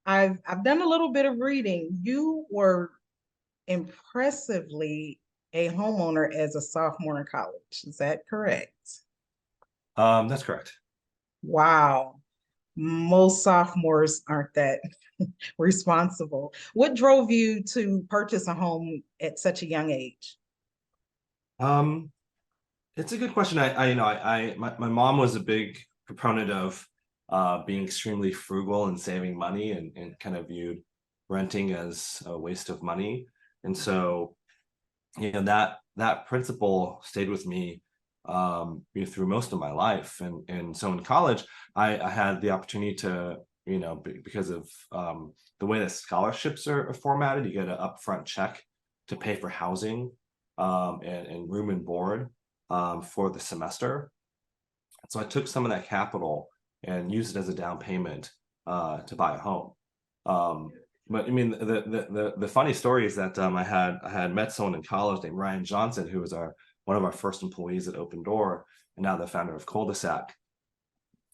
I've done a little bit of reading. You were impressively a homeowner as a sophomore in college. Is that correct? That's correct. Wow. Most sophomores aren't that responsible. What drove you to purchase a home at such a young age? Um, it's a good question. My mom was a big proponent of being extremely frugal and saving money and kind of viewed renting as a waste of money. And so, that principle stayed with me through most of my life. And so in college, I had the opportunity to, because of the way that scholarships are formatted, you get an upfront check to pay for housing and room and board for the semester. So I took some of that capital and used it as a down payment to buy a home. Um, but I mean, the funny story is that I had met someone in college named Ryan Johnson, who was our one of our first employees at Open Door, and now the founder of Cul-de-sac.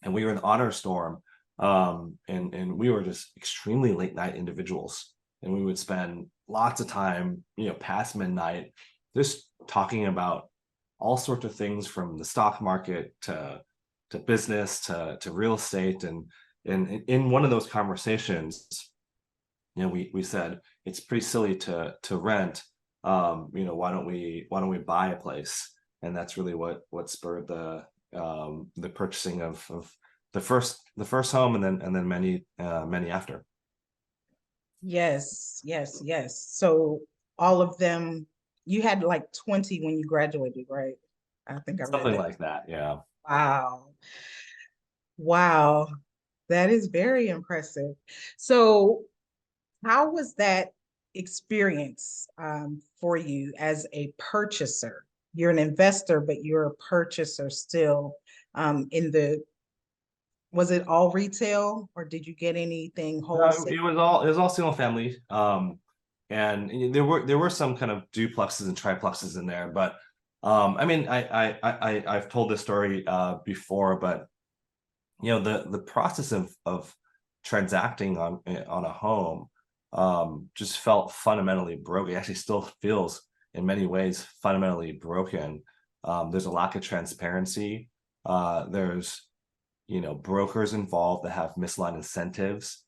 And we were in honor storm, and we were just extremely late night individuals, and we would spend lots of time, past midnight, just talking about all sorts of things from the stock market to business to real estate. And in one of those conversations, we said it's pretty silly to rent. Why don't we buy a place? And that's really what spurred the purchasing of the first home, and then many after. Yes, yes, yes. So all of them, you had like 20 when you graduated, right? I think I read Something that. like that. Yeah. Wow. Wow. That is very impressive. So how was that experience for you as a purchaser? You're an investor, but you're a purchaser still was it all retail or did you get anything No, wholesale? it was all single family. And there were some kind of duplexes and triplexes in there, but I mean, I've told this story before, but the process of transacting on a home just felt fundamentally broken. It actually still feels in many ways fundamentally broken. There's a lack of transparency. There's brokers involved that have misaligned incentives.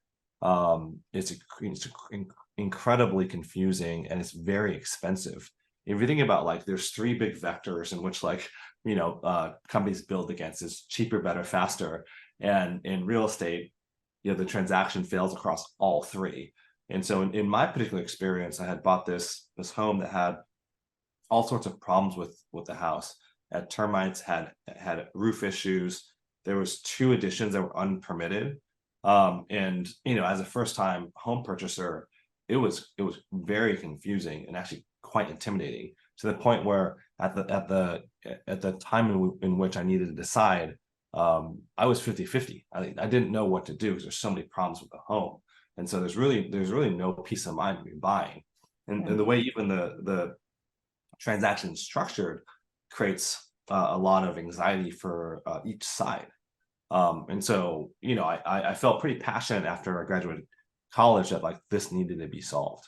It's incredibly confusing, and it's very expensive. If you think about, like, there's three big vectors in which, like, companies build against: is cheaper, better, faster. And in real estate, the transaction fails across all three. And so in my particular experience, I had bought this home that had all sorts of problems with the house. Had termites, had roof issues. There was two additions that were unpermitted. And as a first time home purchaser, it was very confusing and actually quite intimidating, to the point where at the time in which I needed to decide, I was 50-50. I didn't know what to do because there's so many problems with the home. And so there's really no peace of mind when you're buying. And the way even the transaction structured creates a lot of anxiety for each side. And so, I felt pretty passionate after I graduated college that, like, this needed to be solved.